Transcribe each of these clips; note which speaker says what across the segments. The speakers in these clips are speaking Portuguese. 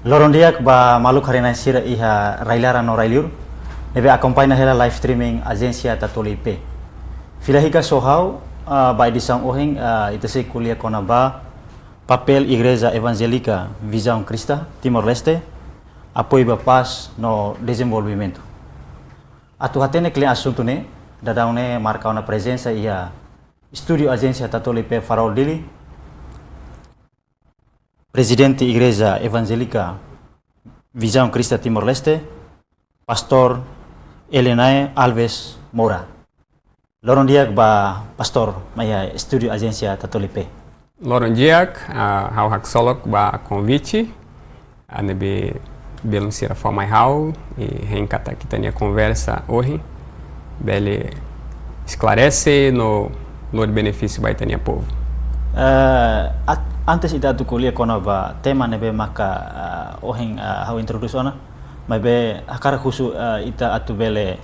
Speaker 1: Loron diak ba maluk harina sira iha railara no railiur. Nebe acompanha hela live streaming agência Tatolipe. Filahika sohau ba edisão ohing itase kuliah kona ba papel Igreja Evangélica Visão Cristã Timor-Leste apoio ba paz no desenvolvimento. Atu hatene kle assunto ne dadaune marca una presença ia estúdio agência Tatolipe Farol Dili. Presidente Igreja Evangélica Visão Cristã Timor-Leste, Pastor Elenae Alves Moura. Loron diak ba Pastor maya estúdio agência Tatolipe.
Speaker 2: Loron diak hau hak solok ba convite a nebe belum sira formai hau e reencata kita nia conversa hoje bele esclarece no benefício ba itania povo.
Speaker 1: Antes ida tu kuliah kono ba tema nebe maka ohing hau introduce ona mabe akara khusu ita atu bele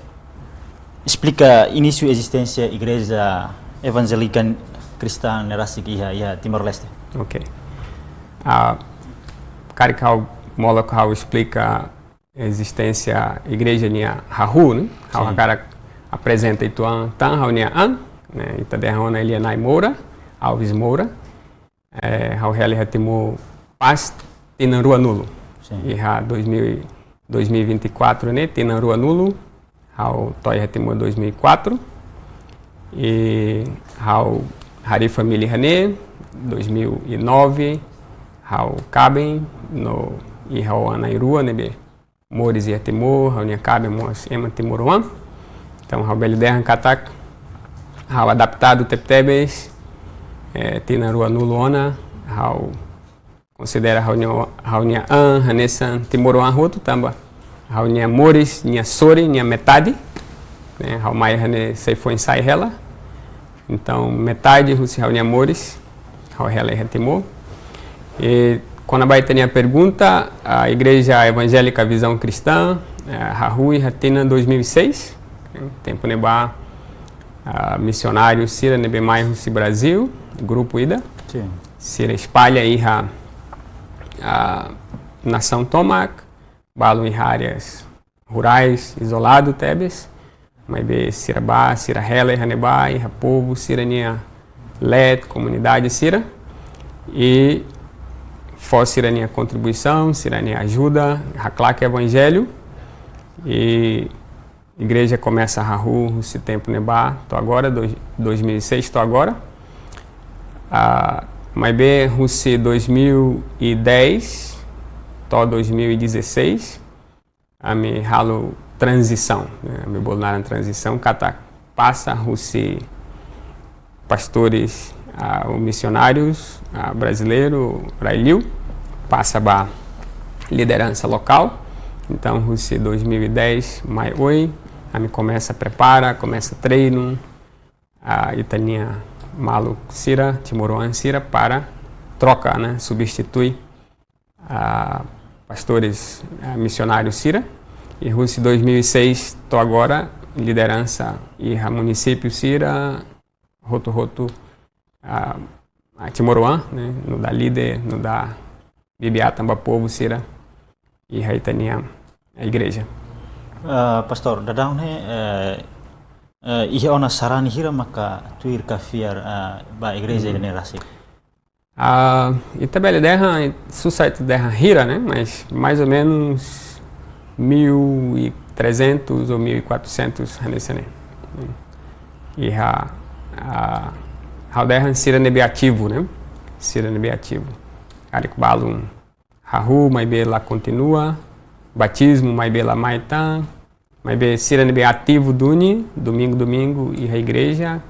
Speaker 1: explica início existência Igreja Evangélica Cristã Nerasik iha Timor-Leste.
Speaker 2: Ok. Kari hau molok hau explica existência igreja nia hahu, né? Hau akara apresenta ituan tan hau nia né? Ita derrona Elenae Moura, Alves Moura. Hau heli hatimu pas tinan rua nulo. E ha 2024 né? Tinan rua nulo. Hau toi hatimu 2004. E hau hari família hane 2009. Hau cabem no e hau ana irua nebe mores e hatimu hau nia cabem mos ema timuruan. Então hau beli derran katak hau adaptado teptebes tina rua nulona hau considera hau nia hanesan timuruan roto tamba hau nia mores nia sori nia metade né hau mai hane sei foi ensai hela então metade rusi hau nia mores hau hela e hatimu e quando a baita nia pergunta a Igreja Evangélica Visão Cristã Rahui Hatina 2006 tempo neba missionário Sira nebe mai rusi Brasil grupo ida Sira espalha aí a nação Tomac balo em áreas rurais isolado tebes mas be Sira ba Sira hela e haneba e povo Sira nia led comunidade Sira e for Sira nia contribuição Sira nia ajuda haclaque evangelho e igreja começa a rahu esse tempo neba tô agora 2006 tô agora mas bem, Rússia 2010, to 2016, a me halo transição, a me bolar na transição, kata passa Rússia pastores, missionários, brasileiro, Railiu, passa ba liderança local, então Rússia 2010, mai oi, a me começa prepara, começa treino, a Itania Malu Sira, Timuruan Sira para troca, né? Substitui pastores missionários Sira. E Rússia 2006, tô agora liderança e município Sira, roto a Timuruan, né? No da líder, no da Bibiatamba povo Sira e Haitania a igreja.
Speaker 1: Pastor, dadang iha ona sarani hira maka tuir kafiar ba igreja Nerasik.
Speaker 2: Itabele derra suscite derra hira, né? Mas mais ou menos 1.300 ou 1.400 hanesane. E ha derra sira nebe ativo, né? Sira nebe ativo. Arik balum hahu mai be lá continua, batismo mai be lá maitan. Mas be Sira nebe ativo domingo e a igreja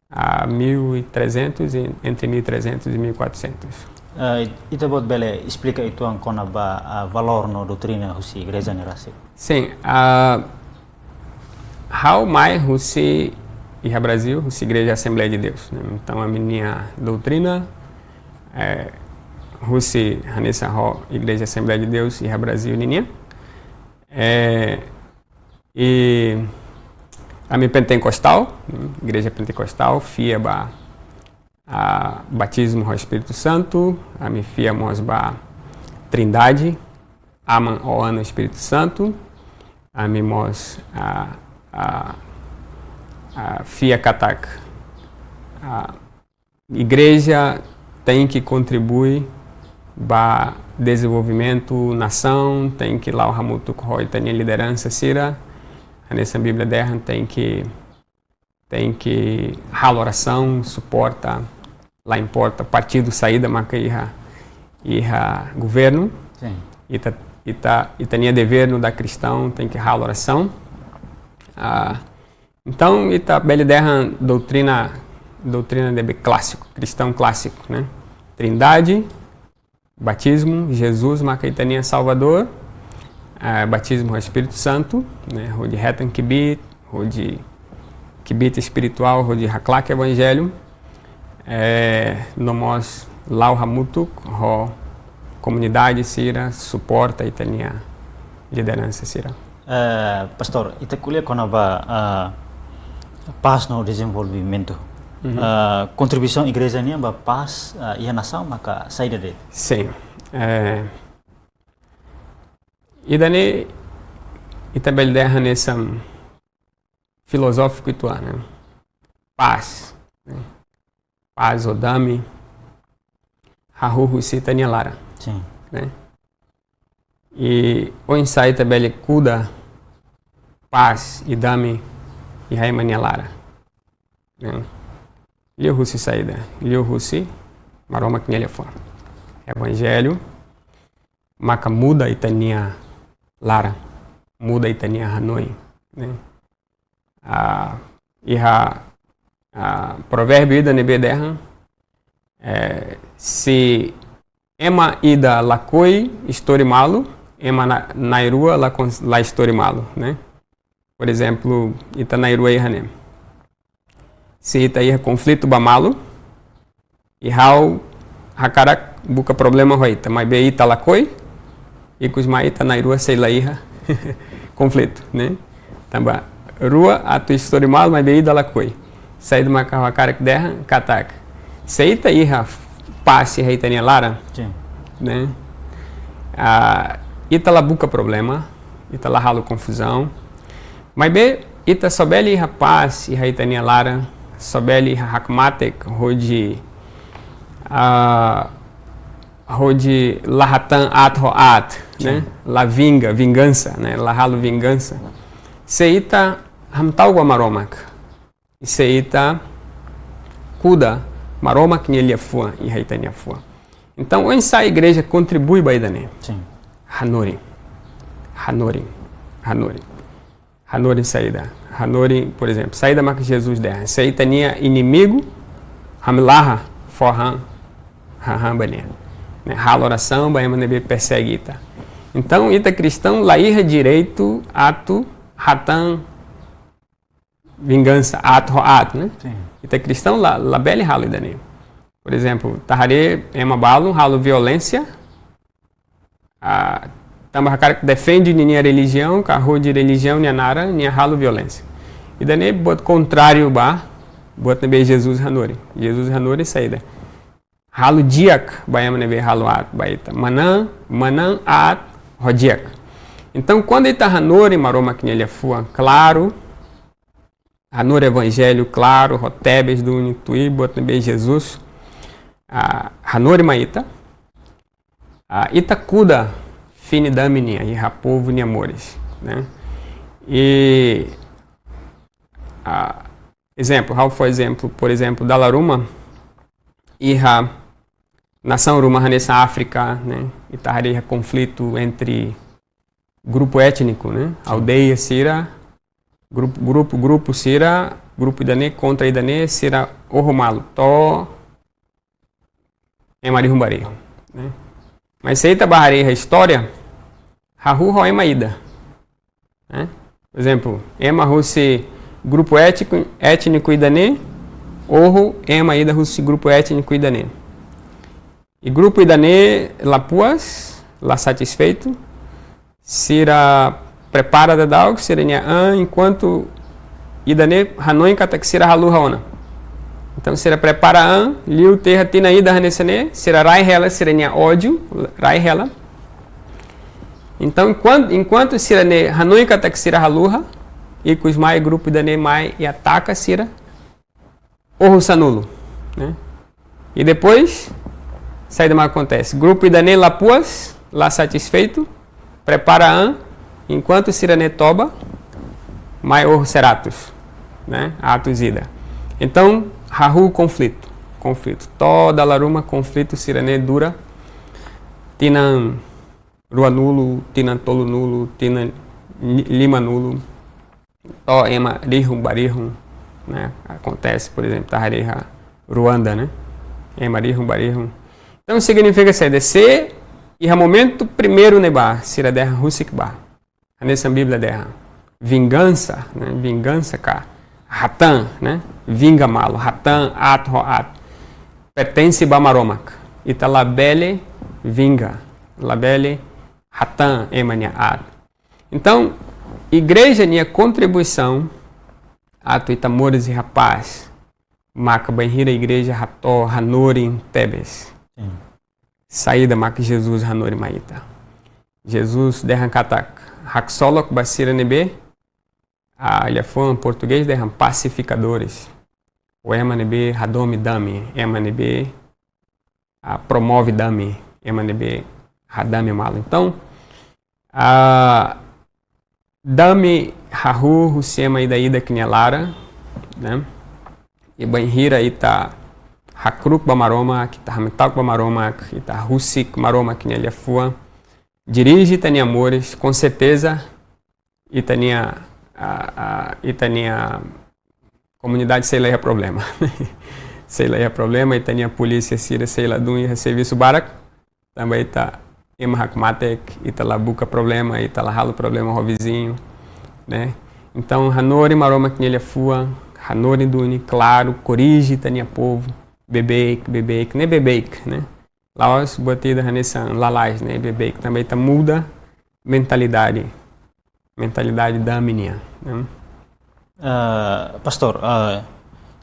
Speaker 2: a 1.300 entre 1.300 e 1.400.
Speaker 1: Ita bot bele explica itu ang kona ba valor no doutrina husi Igreja Nerasik.
Speaker 2: Sim, how mai husi e a Brasil husi Igreja Assembleia de Deus, né? Então a minha doutrina husi hanesa Igreja Assembleia de Deus e a Brasil ninia e a minha pentecostal, igreja pentecostal, fia ba batismo ao Espírito Santo, a minha fia mos ba Trindade, amam o ano Espírito Santo, amemos a Fia Katak. A igreja tem que contribuir para desenvolvimento nação, tem que lá o Hamutuk Roy tem liderança sira, nessa Bíblia derra tem que oração, suporta, lá importa partido saída marca iha governo.
Speaker 1: Sim.
Speaker 2: E tinha dever no da cristão, tem que oração. Então, bela derra doutrina de clássico, cristão clássico, né? Trindade, batismo, Jesus, Macaitania Salvador, batismo do Espírito Santo, né? O de Retan Kibit, o de Kibit espiritual, o de Haklak Evangelho, nomos Lau Hamutuk, comunidade sira, suporta e tinha liderança sira.
Speaker 1: Pastor, ita kuliah konaba paz no desenvolvimento. Contribuição igreja ni ba paz ia nação maka saída dele.
Speaker 2: Sim. E daí itabel derra nessa filosófico ituá, né? Paz, né? Paz odami hahu sitania lara.
Speaker 1: Sim.
Speaker 2: Né? E o insight tabel cuda paz e dami e raimania lara. Né? Liu Russi saída, Liu Russi, maroma que nele fora. Evangelho, maca muda e tania lara, muda e tania Hanoi, né? Provérbio ida nebe derra, se ema ida lacoi histori malo, ema nairua la histori malo, né? Por exemplo, ita nairua ihanem. Se ita ia conflito bamalo e hau hakarak buka problema hoita, mas be ita lakoi e kusma ita na rua sei lá iha conflito, né? Tamba rua atu história mal, mas be ida lakoi. Sai do macarro hakarak derra katak. Se ita iha passe reitania lara, né? Ita la buka problema, ita la halo confusão. Mas be ita sobeli iha passe reitania lara. Sobeli hakmatek rodi lahatan at, né? La vingança, né? Lahalo vingança. Seita hamtau maromak. Seita kuda maromak nele fua e reitania fua. Então, onde a igreja contribui baidane.
Speaker 1: Sim.
Speaker 2: Hanori saída. Hanori, por exemplo, saída marca Jesus derra. Seita nia inimigo, hamlaha forhan, bania. Halo oração, baema nebe persegue ita. Então, ita cristão, laíra direito, ato, ratan, vingança, ato, né?
Speaker 1: Sim.
Speaker 2: Ita cristão, la bele halo idane. Por exemplo, tahare ema balo, halo violência, tamba cara que defende minha religião, carro de religião, minha nara, minha halo violência. E daí bot contrário bot nebe Jesus Hanori saída. Halo diak, baiama nebe halo at, baita. Manan at, rodiak. Então, quando ele está Hanori, maroma que ele é fua, claro, Hanori evangelho, claro, rotebes do Unitui, bot nebe Jesus, Hanori maita, itakuda, fini damini, aí rapovo ni amores, né? E exemplo, how for exemplo, por exemplo, da Laruma e a nação Ruma nessa África, né? E tareia conflito entre grupo étnico, né? Aldeia sira, grupo sira, grupo idane contra idane sira oromalo, to emari rumbari, né? Mas se eita barreira a história, Rahu Roema Ida. Né? Por exemplo, Ema Russi grupo étnico Idane, ou Ema Ida Russi grupo étnico Idane. E grupo Idane Lapuas, lá satisfeito, Sira prepara da Dalg, Sirenia enquanto Idane Hanoi Katak Sira Halu Raona. Então, Sira prepara liu terra tina ida hanesane, Sira rai rela, Sirenia ódio, rai rela. Então, enquanto sira ne hanui katak sira haluha, e com os mai grupo da ne mai e ataca sira, o sanulo, né? E depois, saída mais acontece. Grupo da ne lapuas, lá satisfeito, prepara an, enquanto sira ne toba, mai o seratus, né? Atos ida. Então, hahu conflito. Toda laruma conflito sira ne dura, tinan rua nulo, tinan tolo nulo, tinan lima nulo, to ema rihum barihum, né? Acontece, por exemplo, Tahareha, Ruanda, né? Ema rihum barihum. Então significa assim, descer e a momento primeiro neba, sira derra husikba. Nessa Bíblia derra vingança, né? Vingança cá, hatan, né? Vinga malo, hatan at roat. Pertence bamaromak. Italabele vinga, labele hatan emania at. Então, igreja tinha contribuição a Itamores e rapaz, maca banhira igreja rató hanori tebes. Saída maca Jesus hanori maita. Jesus derrancatak haxolok basira nebe. Ele foi em português derram pacificadores. O ema nebe radomi dami, ema nebe promove dami, ema nebe radame malo. Então, dami hahu husiema ida knelara, né? E banhira ita hakruk bamaroma, ita hamitak bamaroma, ita husik maroma knelefua. Dirige tani amores, com certeza itania comunidade sei lá é problema. Sei lá é problema, itania polícia sira sei lá dun serviço barak, também ita Matek, Itala buca problema, Itala ralo problema ao vizinho, né? Então, Hanori maroma que ele fua, Hanori duni, claro, corrige tania povo, bebeik, nem bebeik, né? Lá os batida hanessan, lalais, né? Bebeik também tá muda mentalidade da menina, né?
Speaker 1: Pastor,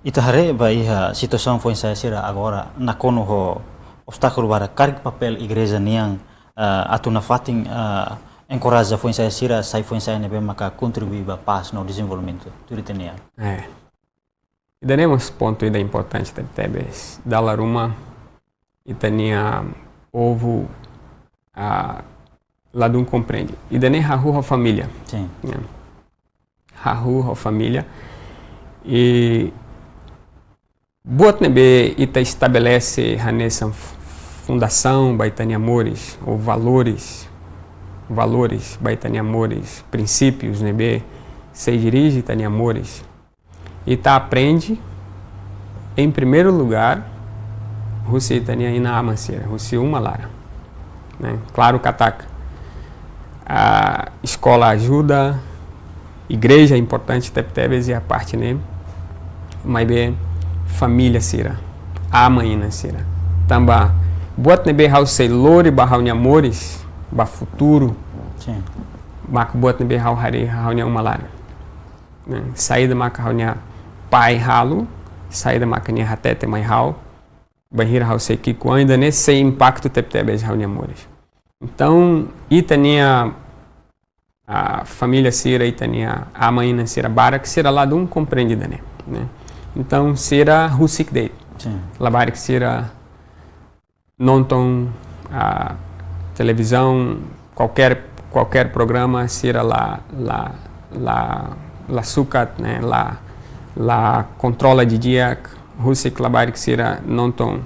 Speaker 1: itahare vai a situação foi saya sira agora na kono ho obstáculo para carga papel igreja niang atuna fating encoraja foi saya sira sai foi saya nebe maka contribuir para paz no desenvolvimento tudo tenia.
Speaker 2: E daremos ponto ida importante da tebes da laruma e tenia ovo lá dum compreende e dane hahu a família.
Speaker 1: Sim.
Speaker 2: Hahu a família e bot nebe ita estabelece nessa fundação baitani amores ou valores baitani amores, princípios nebe se dirige tani amores e tá aprende em primeiro lugar Rússia tani ina amancera Rússia uma lara, né? Claro cataca a escola ajuda, igreja é importante tebes e a parte né mas bem família sira amaina sira tamba buat nebe hau sei lori ba hau amores ba futuro
Speaker 1: sim
Speaker 2: mak buat nebe hau hari hau uma lara, né? Saída mak hau pai halo saída mak nia hatete mai hau bahir hau sei que ainda nesse impacto tebes hau amores. Então itania a família sira itania amaina sira barak sira lá dum compreendida né? Então sira husik date lá barak sira não tão a televisão qualquer programa sira lá sucat né lá controla de dia husik lá barak sira não tão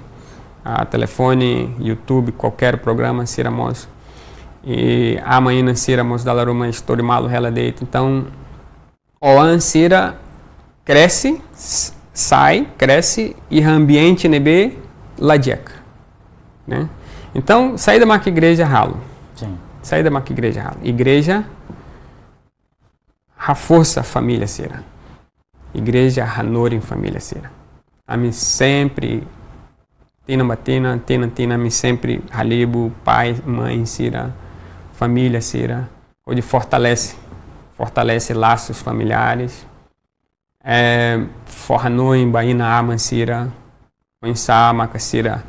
Speaker 2: a telefone YouTube qualquer programa sira mos e amanhã sira mos dar uma história malo ela deita. Então o sira cresce e o ambiente nebe ladiak, né? Então sai da marca igreja ralo, sai da marca igreja ralo, igreja a força família sira, igreja hanor em família sira, a mim sempre tina me sempre halibo pai mãe sira família sira onde fortalece laços familiares forrano em baina ama sira em sama sira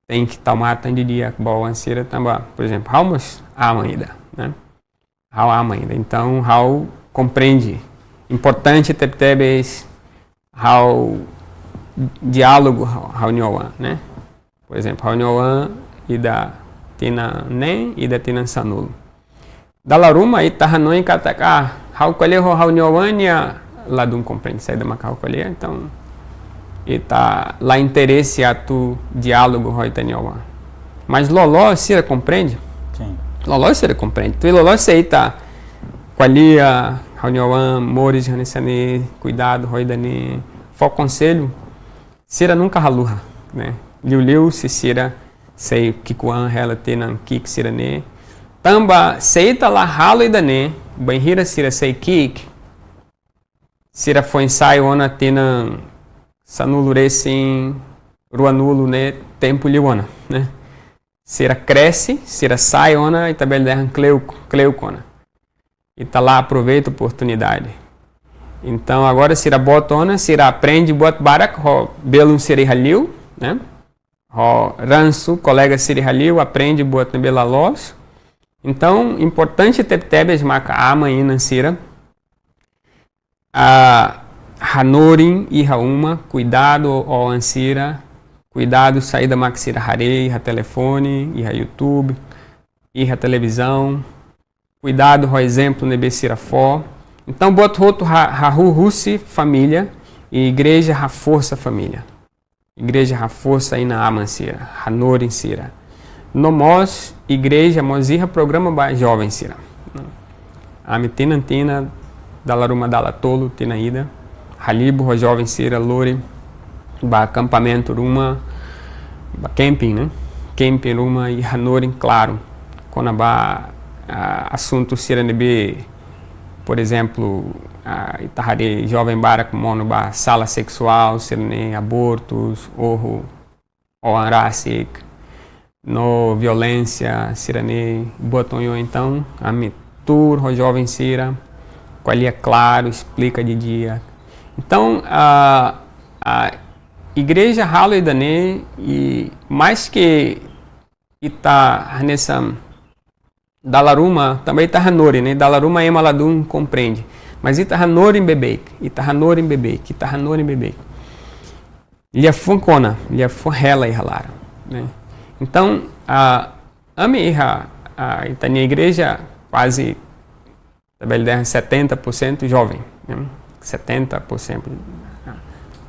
Speaker 2: tem que tomar tanto de dia boa sira também por exemplo almos ama ida né? How ama ainda. Então, how compreende. Importante tebes how diálogo how nyowan, né? Por exemplo, how nyowan ida tina nem ida tina sanulo. Dalaruma ita hanoi kataka how kolero how nyowan ya ladum compreende saída macau colher, então ita lá interesse a tu diálogo how ita nyowan. Mas loló sira compreende?
Speaker 1: Sim.
Speaker 2: Loló sira compreende. Tu loló sei tá qualia Raunioan, Mores, Hanesane, cuidado, Roidane, foco conselho, Sira nunca haluha, né? Liu, se Sira, sei, Kikuan, Hela, Tenan, Kik, Sira, ne. Tamba, seita lá, halo e dane, Banhira, Sira, sei, Kik, Sira, foi ensaio, Ona, Tenan, Sanulo, Recim, Ruanulo, né? Tempo, Liuana, né? Sira cresce, Sira sai, Ona, e também derram Cleucona. E tá lá, aproveita a oportunidade. Então, agora, Sira botona, Sira aprende, bot barak, ho belum Siri Halil, né? Ho ranço, colega Siri Halil, aprende, bot belalos. Então, importante tebes maca amanhã Sira. A Hanorin e Rauma, cuidado, ó Ansira, cuidado, saída Maxira Harei, a telefone, e a YouTube, e a televisão. Cuidado, por exemplo, nebesira fó. Então, bota outro russi família e igreja a força família. Igreja a força aí na amansira, hanor em sira. Nomós igreja mozirra programa ba jovem sira. Amitina antina dalaruma dala tolo tina ida. Halibo jovem sira lore ba acampamento ruma ba camping, né? Camping ruma e hanor em claro. Quando ba assunto siranebe, por exemplo, Itahari jovem barak mono ba sala sexual, sirne abortos, ou anrasik, no violência, sirane botonho então, a mitur, o jovem sira, qual é claro, explica de dia. Então, a igreja halo e dane e mais que ita nessa Dalaruma também está hanori, né? Dalaruma é maladum compreende, mas ita hanori bebek, ita hanori bebek, ita hanori bebek. Lia funkona, lia forrela e ralara, né? Então a itania igreja quase 70% jovem, né? 70%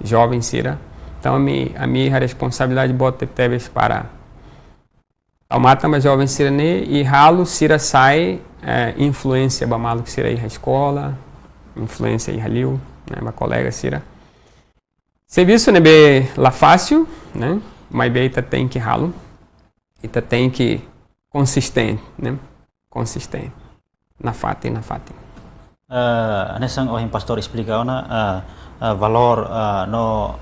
Speaker 2: jovem sira. Então a minha responsabilidade bota tebes para Almata mas jovem sirane e ralo sira sai influência bamalo que sira ir à escola, influência ir halil, né, uma colega sira. Serviço nebe lá fácil, né? Mas beita tem que ralo, ita tem que consistente, né? Consistente. Na fati.
Speaker 1: Nessa o pastor explica valor no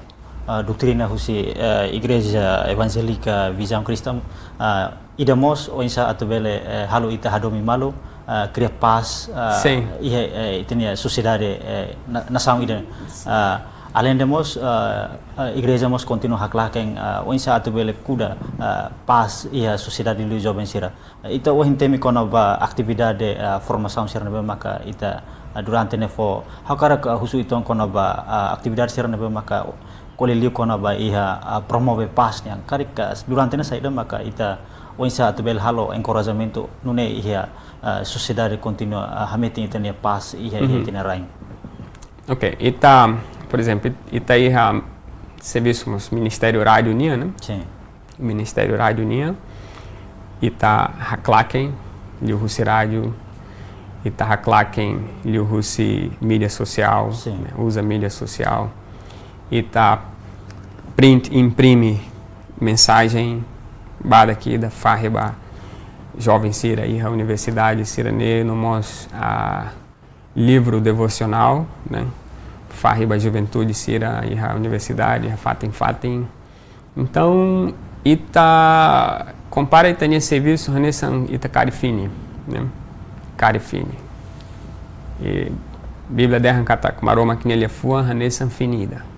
Speaker 1: doutrina husi igreja evangélica visão cristã idamos ou insa atubele halu ita hadomi malu cria paz e sociedade nação ida além demos igreja mos continua haklaken ou insa atubele kuda paz e a sociedade lu jovem sira ita o hintemi kono ba atividade formação sira maka ita durante nefo hakara husu itong kono ba atividade sira maka koleliu kona ba iha promove paz yang karika durante na saída maka ita oinsa atbel halo encorajamento nune iha sociedade continua hameti itania paz iha itina rain.
Speaker 2: Ok, ita por exemplo ita iha serviço Ministério Rádio Unia, né? Sim. Ministério Rádio Unia ita haklaken liu husi rádio ita haklaken liu husi mídia social, né? Usa mídia social. Ita print imprime mensagem bada aqui da Farreba jovem sira e a universidade sirane no mos livro devocional, né? Farreba juventude sira e a universidade a fatin. Então ita compara itania serviço hanesan ita carifine, né? Carifine. E Bíblia derran katak maroma que nele fua hanesan finida.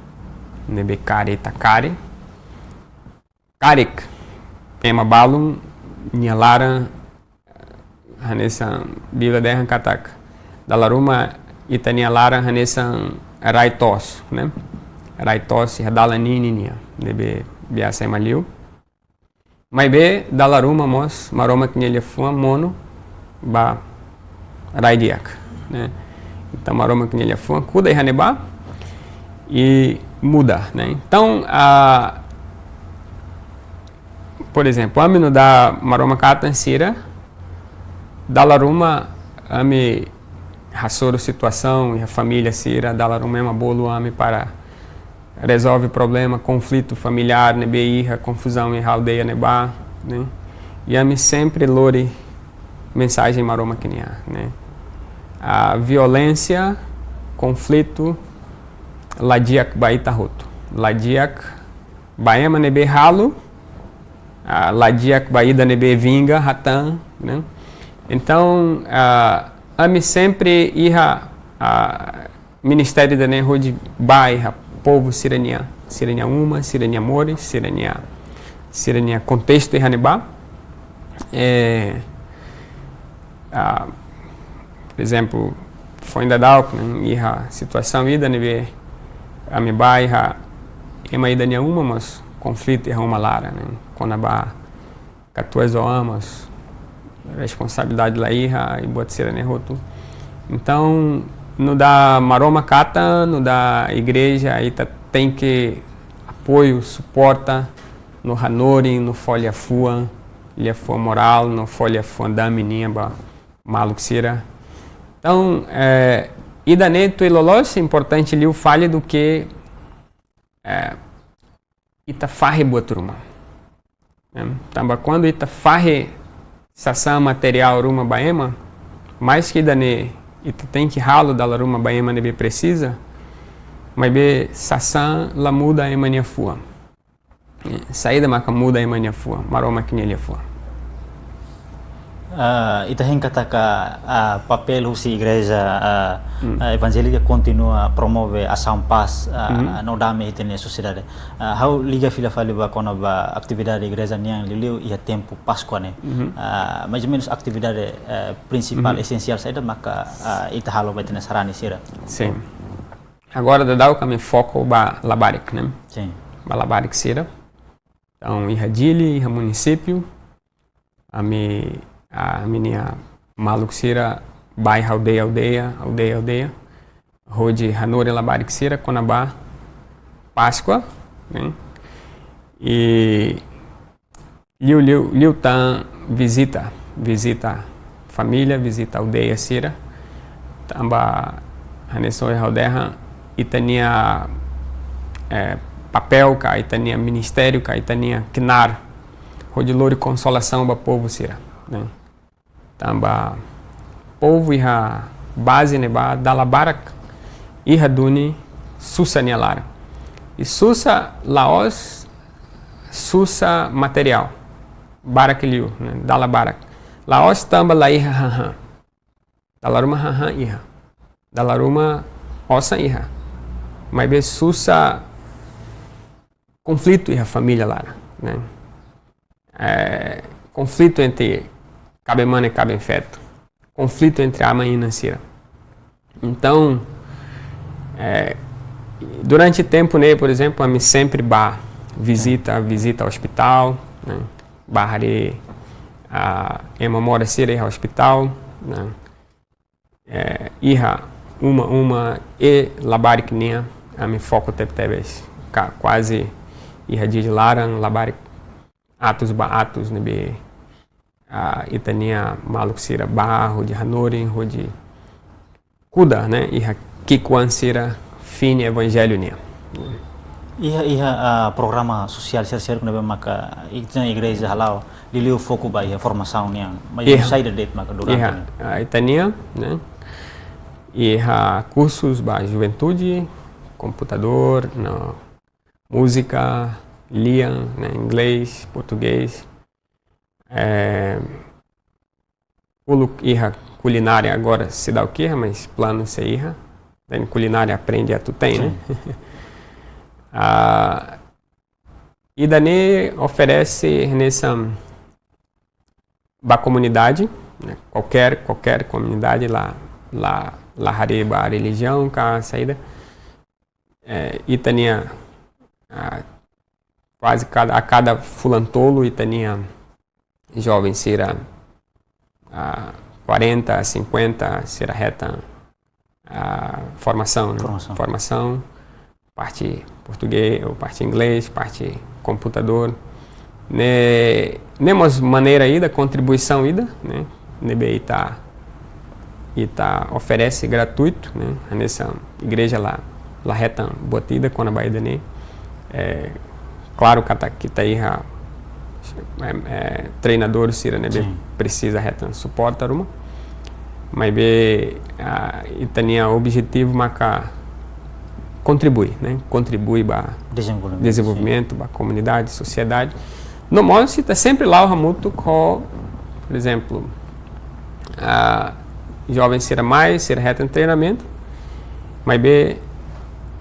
Speaker 2: Nebe kare takare karik ema balum nialara nessa Bíblia de Katak dalaruma itania lara nessa raitos, né? Raitos dala ninia, debe biasa maliu. Mas be dalaruma mos maroma que ele foi mono ba raidiak, né? Então maroma que ele foi cuida haneba e muda, né? Então por exemplo, amino da maroma katan sira dalaruma ame rassoro situação e a família sira dalaruma é uma bolo ame para resolve problema, conflito familiar, né, beirra, confusão em aldeia, neba, né? E ame sempre lore mensagem maroma kenia, né? A violência, conflito, ladiak baita roto, ladiak baema nebe ralo, ladiak baida nebe vinga ratan, né? Então, ame sempre irra ministério da nerro de bairra povo sirenia uma, sirenia amores, sirenia contexto e haneba. Por exemplo, foi ainda dá né, a situação ida nebe a me bairra ema ida nia uma, mas conflito e uma lara, né? Quando a catuas ou amas responsabilidade lá irra e bota sirenia roto. Então no da maroma kata, no da igreja, aí tem que apoio, suporta no hanori, no folha fua moral, no folha fua da menina, maluxira. Então, ida neto e lolos, é importante ali o falha do que ita farre boa turma. Então, quando ita farre sassam material ruma baema, mais que ida ne e tu tem que ralo da laruma baema nebe precisa, mas be sassan la muda a emania fua. Saída maca muda a emania fua, maroma que nele fua.
Speaker 1: Ita kata papel husi igreja evangélica continua a promover ação paz no dame itene sociedade. How liga fila fali ba kona ba atividade igreja niang liliu ia tempo Páscoa né. Mais ou menos atividade principal essencial saída maka ita halo ba itene sarani sira.
Speaker 2: Sim. Agora da o me foco ba labarik, né?
Speaker 1: Sim.
Speaker 2: Ba labarik sira. Então ia dili, ia município, a minha maluxira bairro aldeia rode hanore labarixira conabá Páscoa, né? E liu tan visita família, visita aldeia sira tamba hanesoi aldeia itania papel ka itania ministério ka itania knar rode lori consolação ba povo sira, né? Tamba povo iha base neba dalabarak iha duni susa nialara e susa laos susa material barak liu, né? Dalabarak laos tamba la iha haha dalaruma haha iha dalaruma osa iha mas be susa conflito iha família lara, né? Conflito entre cabe mano e cabe feto, conflito entre a mãe e Nancira. Então, durante o tempo, né, por exemplo, a mim sempre visita ao hospital, né, barre a mora sira ao hospital, né, irra uma e labarik nia a me foco tebes quase irra de laran labarik atos nebe itania maluxira barro de hanori de kuda, né? Iha kikuan sira fine evangelho nia.
Speaker 1: Iha programa social ser nebe maka itna igreja halau liliu foco ba iha formação nia mas sai da date maka durante
Speaker 2: itania, né? Iha cursos ba juventude, computador, no, música, liam, né? Inglês, português. Iha culinária agora se dá o que, mas plano se iha. Daí culinária aprende a tu tem, né? E Dani oferece nessa comunidade, né? Qualquer comunidade lá hariba a religião cá saída itania quase a cada fulantolo itania jovem sira 40, 50 sira reta formação, né? Formação, parte português, ou parte inglês, parte computador. Nemos maneira ida, contribuição ida, né? Nebe oferece gratuito, né? Nessa igreja lá reta botida com a baía né? Claro que tá aí treinador sira nebe precisa reta suporta uma, mas itania objetivo maca contribui, né? Contribui para desenvolvimento, para comunidade, sociedade. No modo se está sempre lá o ramuto com, por exemplo, jovens será reta em treinamento, mas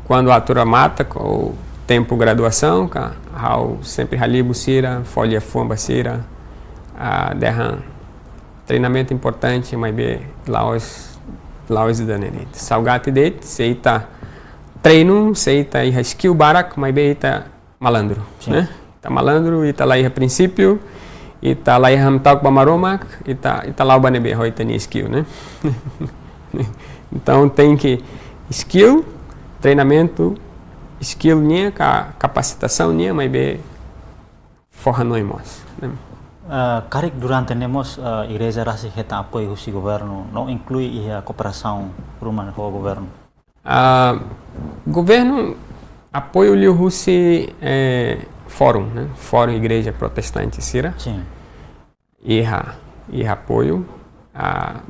Speaker 2: quando a atura mata com o tempo graduação, sempre halibu sira, folha fomba sira, derram treinamento importante, mas lá os danene. Salgate date, se está treino, se está aí skill barak, mas está malandro, né? Tá malandro e tá lá a princípio e tá lá hamtak bamaromak e tá lá o banebe hoi tani skill, né? Então tem que skill, treinamento, skill nia, capacitação nia, mas forra nós, né?
Speaker 1: Karik durante nemos igreja rasi reta apoio o governo não inclui a cooperação rumah com o governo.
Speaker 2: Governo apoio o Russi fórum, né? Fórum Igreja Protestante Sira.
Speaker 1: Sim.
Speaker 2: E apoio a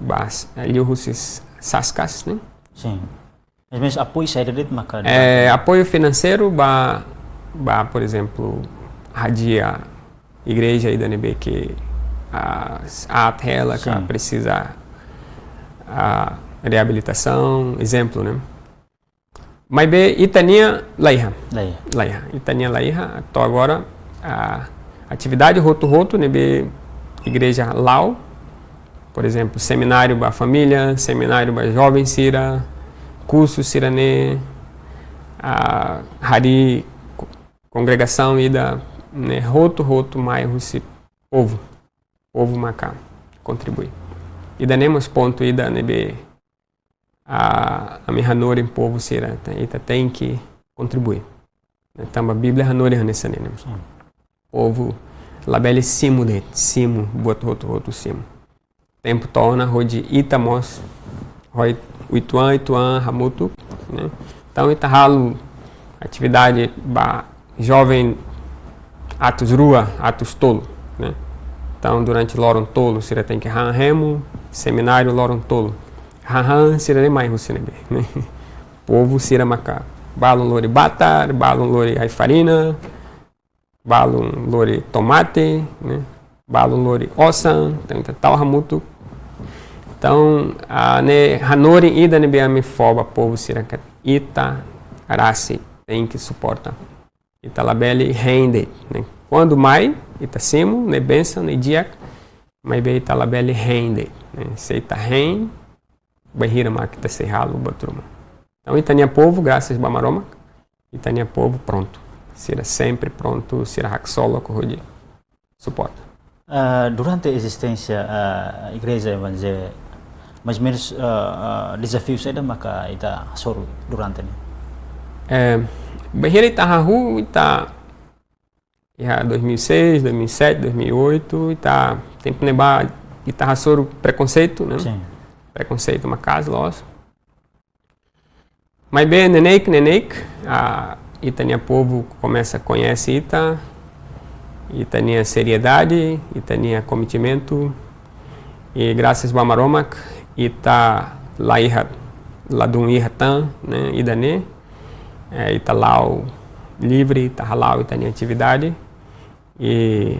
Speaker 2: Russi Saskas, né?
Speaker 1: Sim. Mas apoio saída de maka.
Speaker 2: Apoio financeiro por exemplo, radia igreja aí da NB que a tela que precisa reabilitação, exemplo, né? Mas itania laiha. Itania laiha, então agora a atividade roto nebe igreja lau, por exemplo, seminário para família, seminário para jovem sira, curso sirane, hari congregação ida, né, roto mais rusi povo macá contribui. E danemos ponto ida nebe a minha hanori povo sira tem que contribuir. Então a Bíblia hanori nessa né. Povo labele simo boto roto simo. Tempo torna rode itamos roi ituan ramutu, né? Então itahalo atividade jovem atos rua, atos tolo, né? Então durante loron tolo sira tem que remo, seminário loron tolo. Sira nem mais rusinebe, né? Povo sira macá. Balon lori batar, balon lori ai farina, balon lori tomate, né? Balon lori osan, então tal ramuto. Então hanori ida nebe me foba povo sira que ita arasi tem que suporta. Ita labeli rende, né? Quando mai ita simo ne benção ne diak, mas be ita labeli rende, né? Se ita rende Bahira Makita Serralo Batruma. Então, Itania povo, graças a Bamaroma, Itania povo pronto. Será sempre pronto, será Haxola, Corrodi, suporta.
Speaker 1: Durante a existência da igreja evangélica, mais ou menos desafios ainda maka ita soro durante ni.
Speaker 2: Bahira Itahahu, Ita 2006, 2007, 2008, Ita tempo neba Ita soro preconceito, né?
Speaker 1: Sim.
Speaker 2: Preconceito uma casa, lógico. Mas bem, nenek, a Itania povo começa a conhecer Itania seriedade, Itania cometimento, e graças a Maromak, Ita lá do Iratan, né, Idane, Ita lá livre, Ita lá Itania atividade, e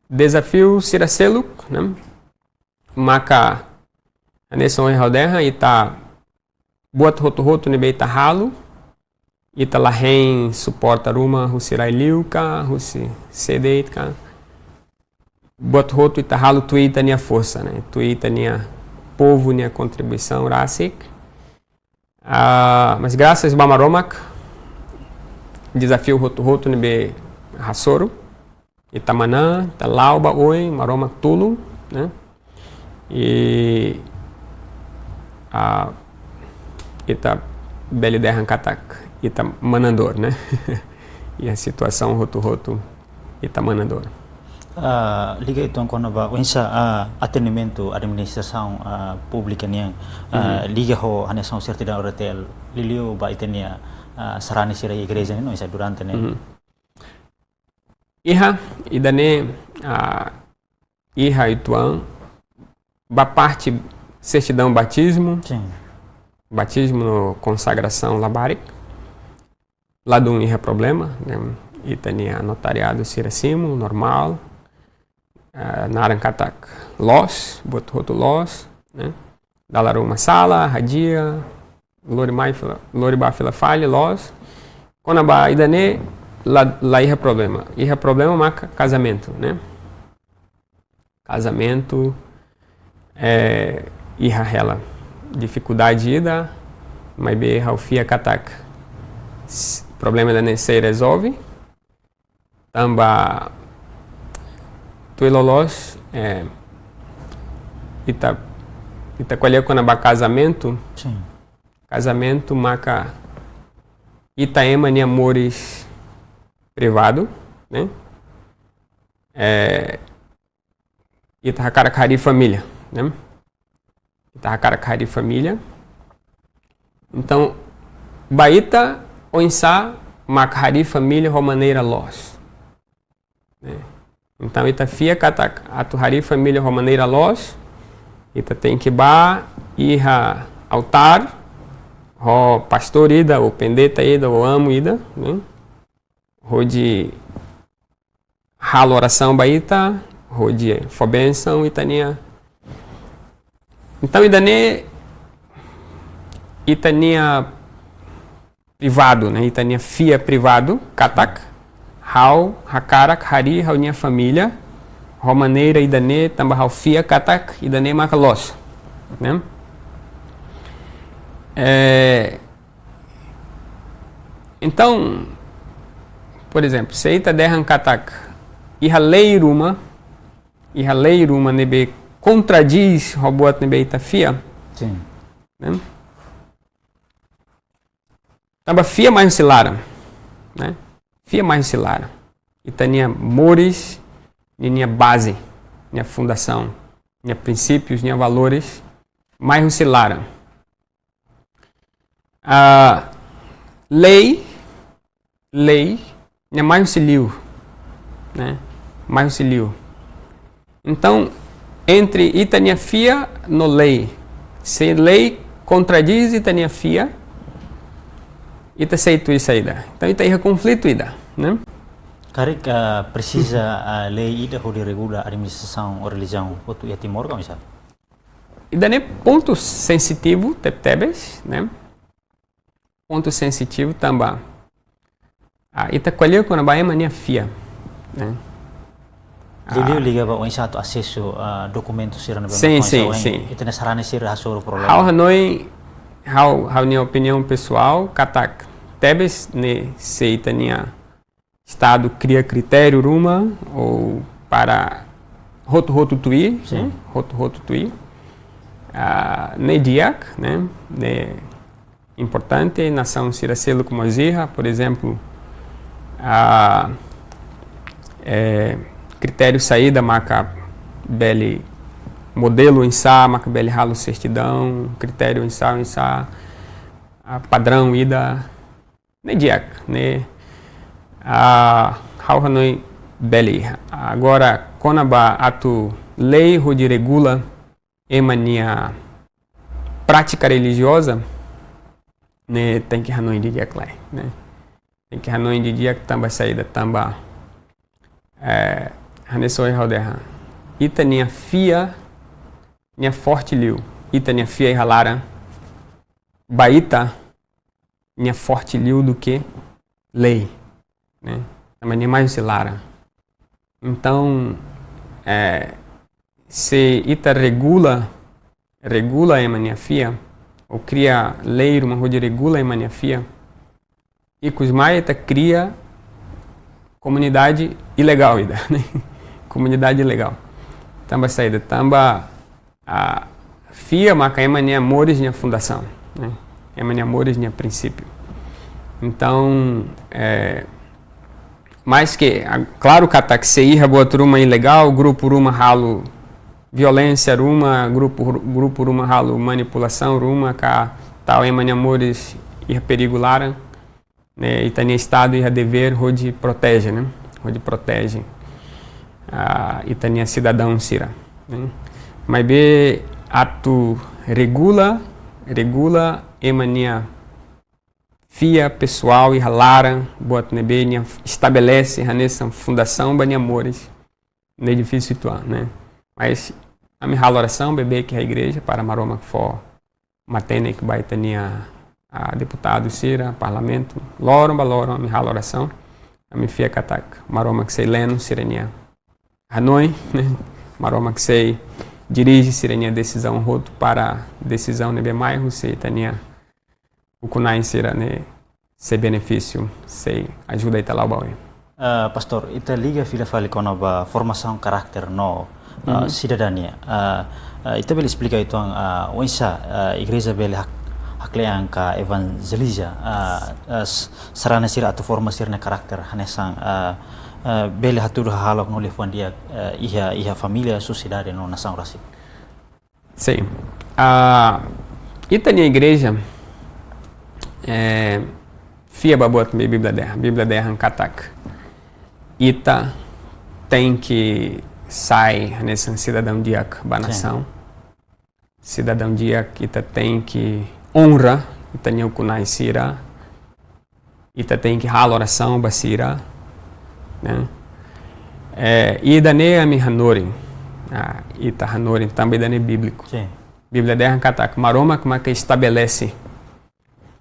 Speaker 2: desafio Siraceluk, né? Maka nesse Roderra ita buat roto nebe ita halo ita lahen suporta ruma husirai liuka husi sedeitka Botroto Itahalo Tuita minha força, né? Tuita minha povo, minha contribuição, Rasik. Mas graças a Bamaromak, desafio Roto Nebe Hassoro, Itamanã, Talauba, Oi, Maromak Tulu, né? E Ita Beliderran Katak, Ita Manandor, né? E a situação Roto Ita Manandor.
Speaker 1: Liga itu kono ba unsa atendimento administração pública niang liga ho hanya são certidão hotel lilio ba itenia sarani sira igreja no isa durante ne
Speaker 2: Iha idane iha ituan ba parte certidão batismo
Speaker 1: sim
Speaker 2: batismo no consagração labarik lá do iha problema né itania notariado siracimo normal Narankatak Los, Botroto Los, né? Dalaruma Sala, Radia, Loribá Fila Falha, Los. Conaba Idane, lá iha problema. Iha problema marca casamento, né? Casamento, iha rela. Dificuldade ida, mas be Raufia Katak. Problema da se resolve. Tamba Tuilolos, ita colher quando há casamento,
Speaker 1: sim
Speaker 2: casamento marca Itaema nem amores privado, né? Itahacaracari família, né? Itahacaracari família. Então, Baita ou Insá, Macari família, Romaneira Los, né? Então, ita fia katak atuhari família romaneira los, ita tem que ba iha altar, o pastor ida, o pendeta ida, o amo ida, né? Rode halo oração baita, rode fobenção itania. Então, itania privado, né? Itania fia privado, katak. Hau, Hakarak, Hari, Rauninha família, Romaneira, Idane, Tamba Raufia, Katak, Idane, Macalos, né? Então, por exemplo, Seita Derran Katak, Iha Leiruma, nebe contradiz Robot nebe Itafia,
Speaker 1: sim
Speaker 2: né? Tamba Fia mais Silara, né? Fia mais Silara. Itania mores, minha base, minha fundação, minha princípios, minha valores, mais Silara. Lei, minha mais Siliu, né? Mais Siliu. Então, entre Itania Fia no lei, se lei contradiz Itania Fia, ita aceito isso aí, então ita iha conflito ida, né?
Speaker 1: Karik precisa lei ida ho regula a administração ou religião outro ia Timor como sabe
Speaker 2: Ida ne ponto sensitivo tebes, né? Ponto sensitivo também. Ita colher quando vai mania fia, né?
Speaker 1: Lilio liga ba onsa to acesso documentos sira na
Speaker 2: sim.
Speaker 1: Ita sarani sira hasoro problema
Speaker 2: How Hanoi How minha opinião pessoal, katak tebes ne seita nia estado cria critério ruma ou para roto tui,
Speaker 1: sim
Speaker 2: roto tui, ne diak, né, ne importante nação siracelo como azirra, por exemplo, critério saída maca beli modelo em sa, macabele ralo certidão, critério em sa, padrão ida, ne diak, ne how hanoi beli. Agora, conaba atu lei rudi regula emania prática religiosa, ne tem que hanoi de diak lá, né? Tem que hanoi de diak tamba saída tamba hanesoi halderra. Ita nia fia nia forte liu, ita nia fia e halara, baita nia forte liu do que lei, né? Mas nem mais lara. Então, se ita regula a mania fia, ou cria lei uma onde regula a mania fia, e que os mais ita cria comunidade ilegal ida, né? Comunidade ilegal. Tamba saída, tamba a fia maca é mania amores na fundação, né? É mania amores na princípio. Então, mais que, claro que a seirra boa turma ilegal, grupo ruma ralo violência ruma, grupo ruma ralo manipulação ruma, ka tal é mania amores ir perigo lara, né? E tania estado e dever onde protege, né? Onde protege e tania cidadão sira, né? Mas be atu regula e mania fia pessoal e lara bot nebe estabelece nessa fundação bani amores no edifício situar, né? Mas a minha oração bebê que é a igreja para maroma que for matene que vai ter a deputado sira parlamento loram a minha oração a minha fia katak maroma que sei leno sirenia Hanoi, né? Maroma que sei dirige sirenia decisão roto para decisão nebe mais você tania o kunai sira né se benefício se ajuda ita laubau.
Speaker 1: Pastor, ita liga fila fali kono ba formação karakter no cidadania. Ita bel explica itu ang onsa igreja bel hakleang ka evangeliza sarana sira atau formasi na karakter hanesang bel hatur halok no lefandia iha família sociedade no nação rasi.
Speaker 2: Sim. Ita ni igreja fia babot me Bíblia derra katak. Ita tem que sair nesse cidadão diac banação. Cidadão diac ita tem que honra, ita nem kunai sira. Ita tem que rala oração basira, né? E dane a mi hanori. Ita hanori também dane bíblico.
Speaker 1: Sim.
Speaker 2: Bíblia derra katak maroma que estabelece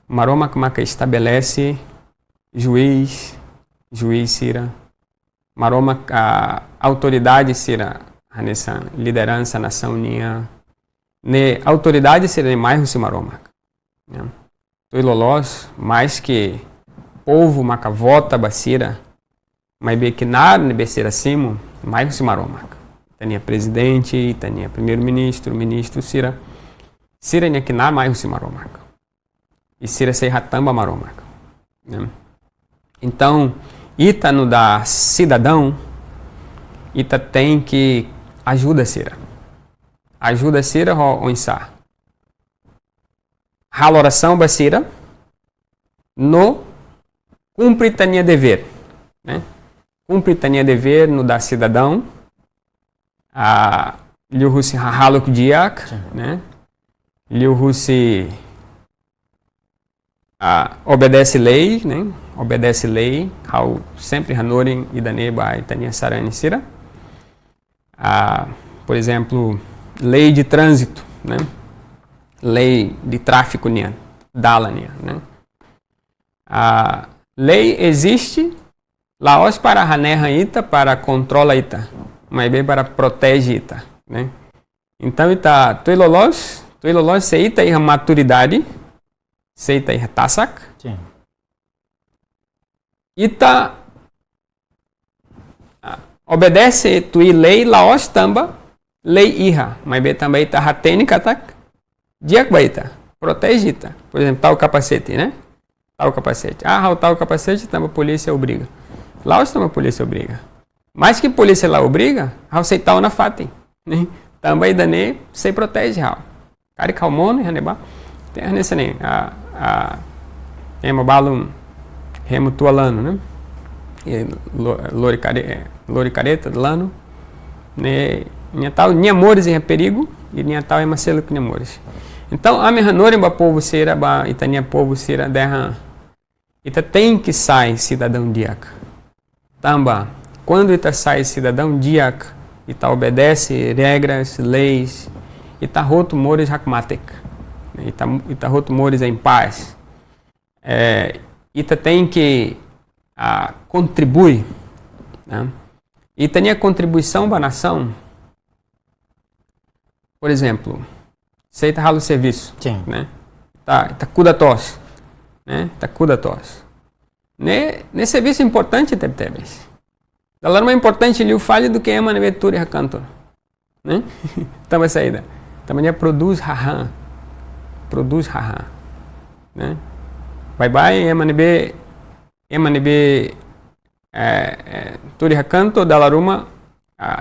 Speaker 2: Maroma que estabelece juiz sira. Maroma a autoridade sira nessa liderança nação nia. Ne autoridade sira mais se maroma. Né? Toilolos mais que povo maca vota basira, mas be que nada ne besira simo mais se maroma. Tania presidente, tania primeiro-ministro, ministro sira. Sira nia que nada mais se maroma. E sira sei ratamba maroma, né? Então, ita no da cidadão, ita tem que ajuda sira o insar. Hala oração basira no cumpre tania dever, né? Cumpre tania dever no da cidadão. Liu husi halo kudiak, né? Liu husi obedece lei, né? Obedece lei, how sempre hanorin e daneba e tania sarani sira. Por exemplo, lei de trânsito, né? Lei de tráfico nia, dala nia, né? Lei existe laos para hanerra ita, para controla ita, mas bem para protege ita, né? Então ita tuilolos se ita a maturidade seita e tasak.
Speaker 1: Sim.
Speaker 2: Ita obedece tui lei laos tamba lei iha, mas be também ita hateni katak diak baita protege ita. Por exemplo, tal capacete, né? Tal capacete. Tal capacete tamba polícia obriga. Laos tamba polícia obriga. Mais que polícia lá obriga, ao sei tal na fatem, né? Também dane se protege hal. Cari calmono, haneba. Tem nesse nem Ema balum remo tualano, né? Lori careta lano, né? Minha tal minha amores em perigo e minha tal é marcelo que amores. Então a minha hanore ba povo sera ba itania povo sera derra ita tem que sai cidadão diaca. Tamba quando ita sai cidadão diaca ita obedece regras, leis, ita roto mores hakmatek. Ita roto mores em paz. Ita tem que contribuir, né? E tinha contribuição para a nação. Por exemplo, você está no serviço,
Speaker 1: Sim.
Speaker 2: né? Tá cuida tos, né? Tá cuida tos. Nesse serviço importante teve. Ela não é importante ali o falho do que é uma nevetura e canto, né? Então essa saída. Também produz haha, né? Bye é manebe turi hakanto da laruma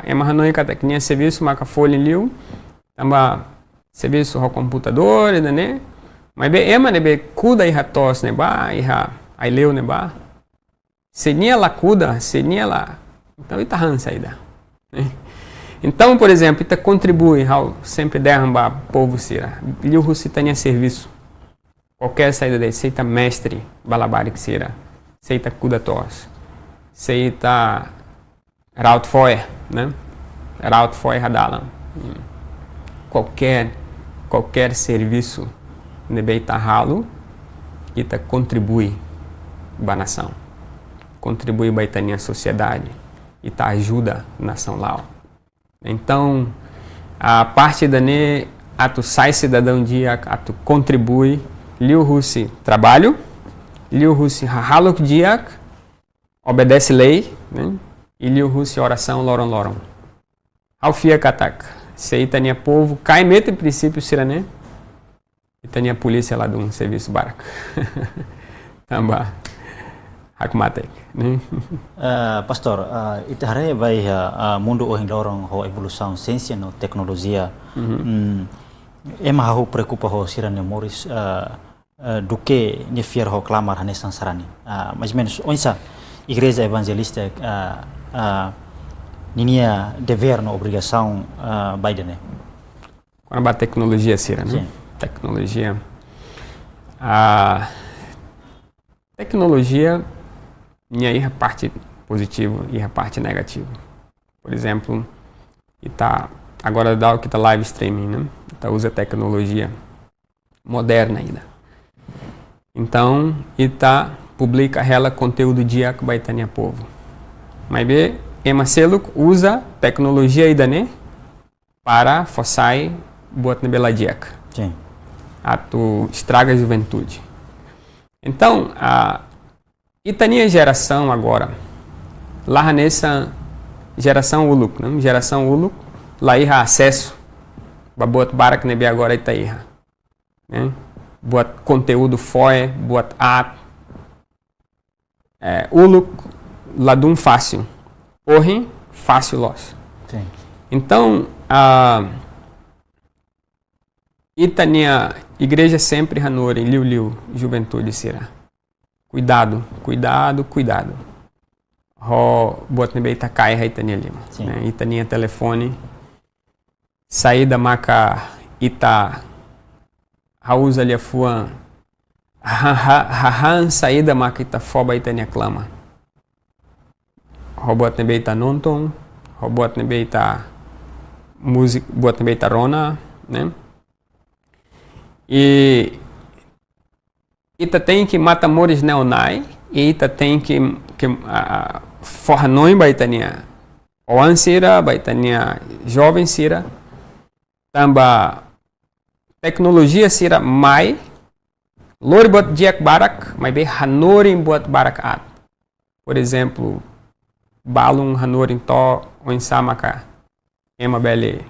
Speaker 2: é mahanoi kata que serviço marca folha liu tamba serviço ao computador né? Mas bem é manebe cuda e ratos né ba e ha ai leu né ba senia la cuda senia la então ita han saída, né? Então, por exemplo, ita contribui ao sempre derramba povo sira liu rusitania serviço qualquer saída dele, seita mestre balabari que sira seita cuda tos seita raut foi, né? Raut foi radalam. Qualquer serviço nebeita ralo ita contribui para a nação. Contribui para a sociedade e tá ajuda a nação lá. Então, a parte da ne atu sai cidadão dia atu contribui liu russi trabalho, liu russi halok dia obedece lei, né? E liu russi oração loron. Ao fia katak, sei tania povo cai mete princípio sirané. E tania polícia lá de um serviço barco. Tamba hakmatek, né?
Speaker 1: Pastor, ita hare vai mundo ohing lorong ho evolução ciência no tecnologia. Ema ho preocupa ho sirane Morris do que nefiar ho clamar hanesan sarani. Mais ou menos onsa igreja evangelista ninia dever na obrigação Biden.
Speaker 2: Quando a tecnologia sira, né?
Speaker 1: Sim.
Speaker 2: Tecnologia. A tecnologia e aí a parte positiva e a parte negativa. Por exemplo, agora dá o que tá live streaming, né? Usa tecnologia moderna ainda. Então, publica ela conteúdo dia que vai ter no povo. Mas bem, Emaceluk usa tecnologia ainda, né? Para forçar bot na bela dia.
Speaker 1: Sim.
Speaker 2: Tu estraga a juventude. Então, Itania geração agora, lá nessa geração Uluk, né? Geração Uluk, lá ia acesso, babot barak nebe agora Itaíra, né? Boa conteúdo foi, boa art, Uluk, ladum fácil, porém fácil los.
Speaker 1: Sim.
Speaker 2: Então, Itania igreja sempre hanori liu juventude será. Cuidado. Bot nebe Itakai Itania lima. Itania telefone. Saída maca usa ali a fuan. Saída maca Itafoba Itania clama. Bot nebe Itanonton. Bot nebe Ita música. Bot nebe Itarona, né? E Ita tem que matamores neonai, e Ita tem que fornoi baitania oan sira, baitania jovem sira, tamba tecnologia sira mai, lori buat diak barak, mas bem hanorin buat barak at. Por exemplo, balung hanorin to o samaka ema bele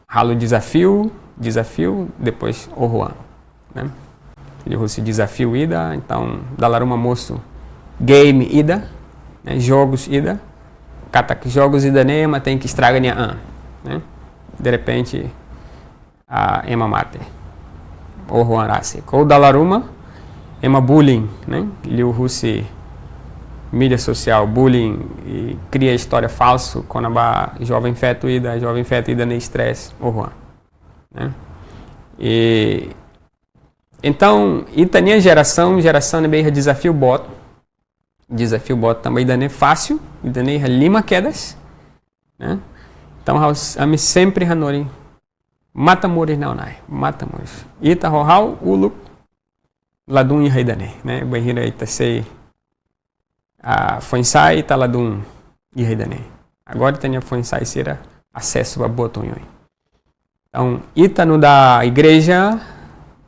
Speaker 2: halo desafio, depois o Juan, né? Ele fosse desafio ida, então dalaruma moço game ida, né? Jogos ida, katak jogos ida nema tem que estragar nia né? De repente a ema mate o Juan rase, ou dalaruma ema bullying, né? Ele fosse mídia social, bullying e cria história falso quando a jovem feto ida nem estresse o Juan, né? E então itania geração é bem desafio bot também ainda nem fácil, ainda nem lima quedas, né? Então a me sempre hanori matamores não nai matamores ita rohau uluk ladun e haidane, né? Banhira ita sei a Foensai taladum ihedane. Agora tem a Foensai será acesso a botonhoi. Então, ita no da igreja,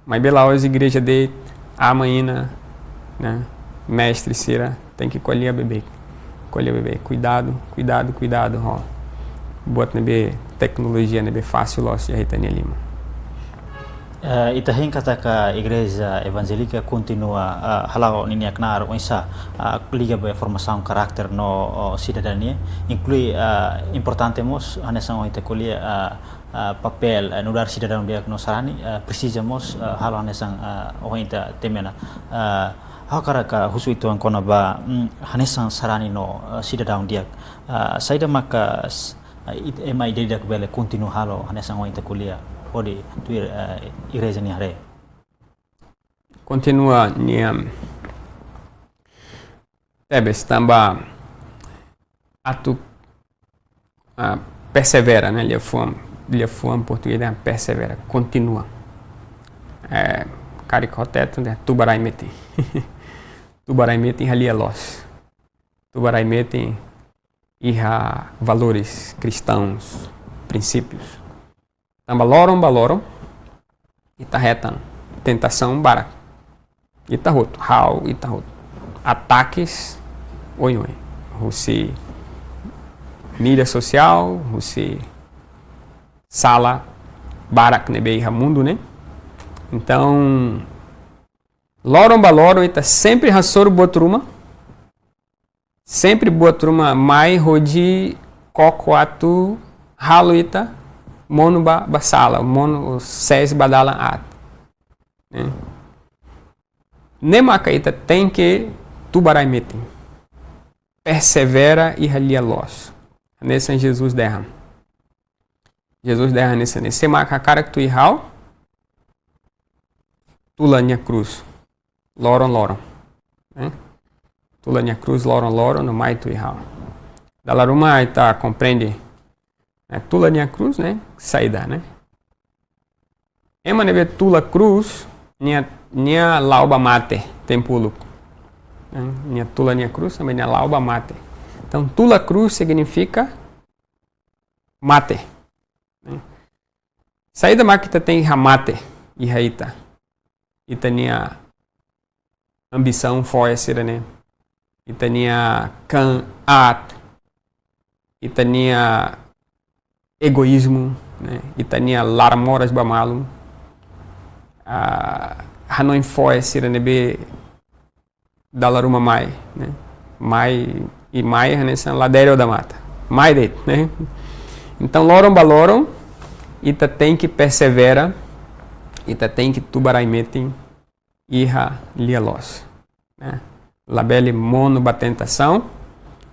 Speaker 2: mas bela hoje igreja de amanhã, né? Mestre será tem que colher bebê. Colher bebê, cuidado, ó. Bota nebe tecnologia nebe fácil loss de Retânia Lima.
Speaker 1: Itahin kata ka igreja evangélica continua halau nini aknar onsa liga ba formação carácter no cidadania inclui importante mos hanesang ita kulia papel no dar cidadão dia no sarani precisamos halau hanesang ita temena hakara ka husu itu ang kona ba hanesang sarani no cidadão dia saida maka ema ide dak bele continua halau hanesang ita kulia ode tuir igreja ni hare
Speaker 2: continua nia tebes tamba atu persevera, né? Ele foi português né? Persevera, continua caricoteto né? Tubarai meti tubarai meti halia los tubarai meti iha valores cristãos princípios tamba lorom ita retan tentação barak ita roto ataques oi você mídia social você sala barak nebe mundo né então lorom ita sempre rassoro botruma mai rodi cocoatu halo ita mono basala mono ses badala at né? Nemaka ita tem que tubarai metem persevera e halia los nesse Jesus derra nesse marca cara que tu irau tulania cruz loron né? Tulania cruz loron no mai tu irau dalaruma ita compreende tula nia cruz, né? Saída, né? Ema nebe tula cruz, nia lauba mate, tempulo. Nia tula nia cruz, também nia lauba mate. Então, tula cruz significa mate. Né? Saída maquita tem ramate e raita. Ita nia ambição foi ser, né? Ita nia can at. Ita nia egoísmo, né? Itania larmoras bamalu, Hanoi foi siranebe dalaruma mai, né? Mai hanesan ladeiro da mata, mai det, né? Então lorom ita tem que persevera, ita tem que tubarai metem iha lielos, né? Labele mono batentação,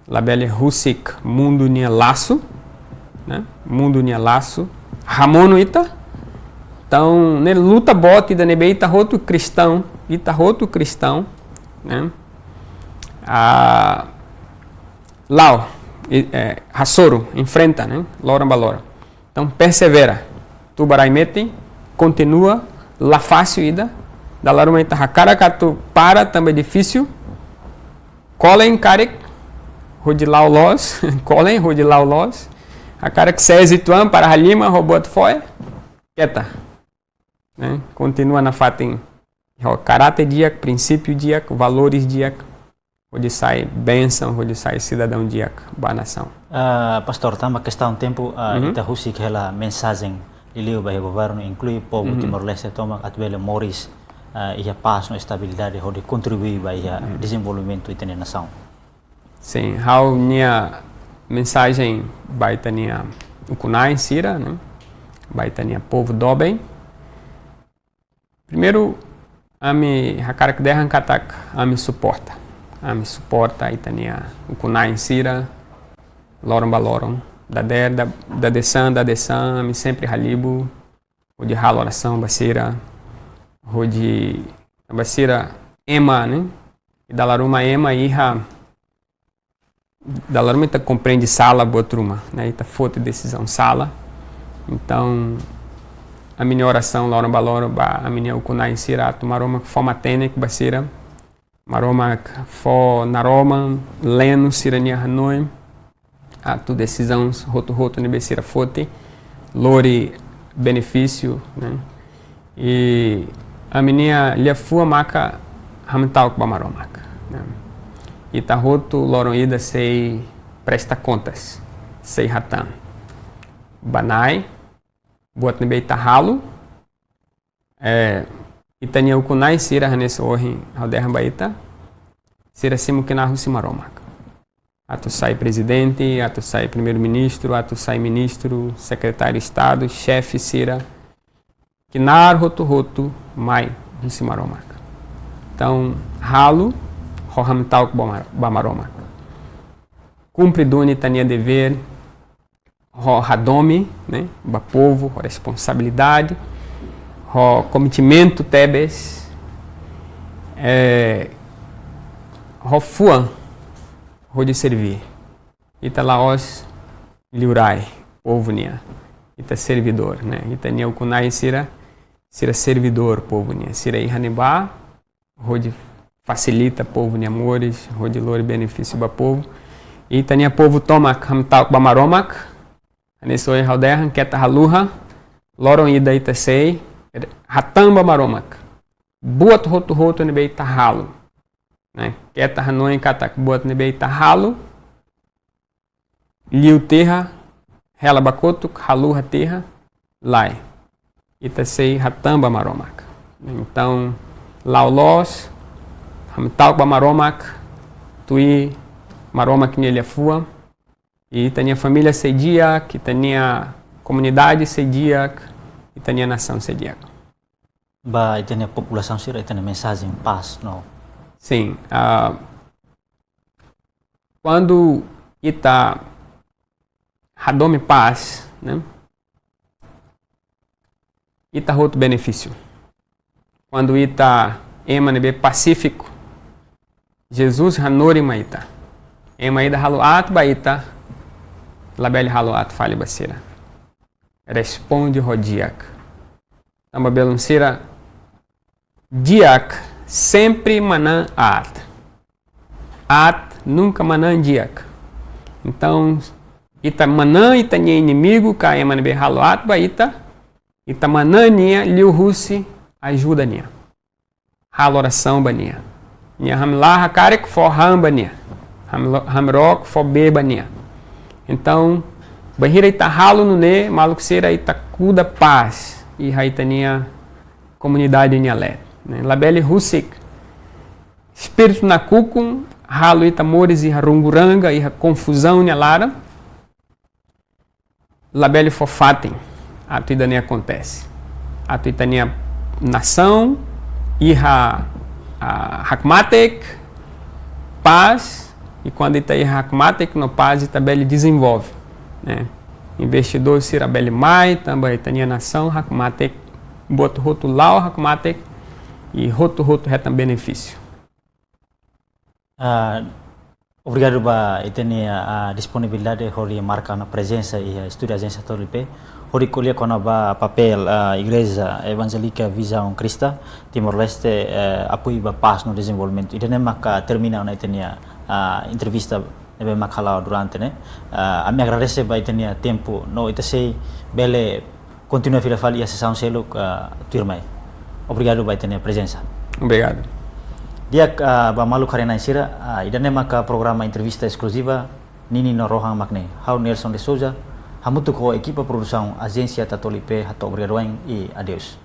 Speaker 2: labele rusik mundo nia laço, né? Mundo nia laço, ramono ita, então ne luta bote da nebe ita roto cristão, né? Lau, rassoro, enfrenta, né? Loram balora. Então persevera, tubarai mete, continua, la fácil ida, da laruma ita hakara katu para também difícil, colen karek, rodilau los, colen rodilau los. A cara que se exituam para a lima, robot foi, quieta. Né? Continua na fatem. Caráter dia, princípio dia, valores dia, onde sai bênção, onde sai cidadão dia, boa nação.
Speaker 1: Pastor, tama questão tempo, ita husi que ela mensagem liliu bahe governo inclui povo Timor-Leste toma atbele moris e a paz na estabilidade onde contribuir para o desenvolvimento da nação.
Speaker 2: Sim, how minha mensagem baitania ukunai sira, né? Baitania povo do bem. Primeiro, ami hakarak derran katak ami suporta itania ukunai sira, loron baloron, da desan, ami sempre halibu, o de halo oração basira, o de basira ema, né? E da laruma ema iha da laruma ita compreende sala botruma, né? Ita foto decisão sala. Então a minha oração loron baloro ba a minha ukunai sira tumaroma forma tenek basira Maromak fo Naroma, Leno, Sirania Hanoi, a tu decisão roto nebe sira fote, lori benefício, né? E a menina lhe fua maca hamtal com Maromak, né? E tá roto loron ida sei presta contas, sei ratan. Banai, buat nebe tahalo, itania ukunai sira hanes ohin alderra baita, sira simu kinahu simaromak. Atu sai presidente, atu sai primeiro-ministro, atu sai ministro, secretário de Estado, chefe sira, kinar roto mai simaromak. Então, halo, rohamtal bamaromak. Cumpre duni tania dever, ro radome, né, ba povo, ro responsabilidade, ro comitimento tebes, ro fuan, ro de servir. Ita laos liurai, povo nia, ita servidor, né, ita nia ukunai sira servidor, povo nia, sira ihanibá, ro de facilita povo nia amores, ro de lore benefício ba povo. Ita nia povo tomak hamtal bamaromak, anesoi halderhan keta haluha, loron ida ita sei, hatamba maromak, buat roto nebe ita halo, né? Keta hanoi katak buat nebe ita halo, liu terra, hela bakotuk, haluha terra, lai, ita sei hatamba maromak. Então, laulos, hamtal bamaromak, tui maromak nele fua, e tinha família sediac, tinha comunidade sediac, e tinha nação sediac.
Speaker 1: Ba itenia população sira itenia mensagem paz, não?
Speaker 2: Sim. Quando ita hadome paz, né? Ita outro benefício. Quando ita emanebe pacífico, Jesus hanori maita. Emaida haluat baita, label haluat fale basira. Responde rodiak. Tamba belunsira diak sempre manan at. At nunca manan diak. Então, ita manan ita nye inimigo ka emanebe haluat baita, ita manan nia liu rusi ajuda nia. Hal oração bania. Nia hamlah karek for hamba nia. Hamrock for bebania. Então, bahira ita halo no ne, maluco sera ita cuda paz e haitania comunidade nialet. Labele rusik. Espírito na cucum, halo ita mores e harunguranga e confusão nialara. Labele fofatem. Atu idania acontece. Atu itania nação e hakmatek paz. E quando está aí hakmatek no paz, Itabeli desenvolve, né? Investidor Sirabeli Mai, também tem nação hakmatek, boto roto lau hakmatek e roto retam benefício.
Speaker 1: Obrigado ba itenia a disponibilidade hori marca na presença e estúdio agência Tolipe. Hori colher com a papel a Igreja Evangélica Visão Crista Timor-Leste apoio ba paz no desenvolvimento. Itenia maka termina na itenia entrevista nebe makala durante, né? A me agradece ba itenia tempo no itase bele continua a falar e a sessão selo turmai. Obrigado ba itenia presença.
Speaker 2: Obrigado.
Speaker 1: Dia ba malu karena sira idane maka programa entrevista exclusiva Nini no Rohan Magne. Hau Nelson de Souza, hamutu ko equipa produção Agência Tatolipe hato obrigado e adeus.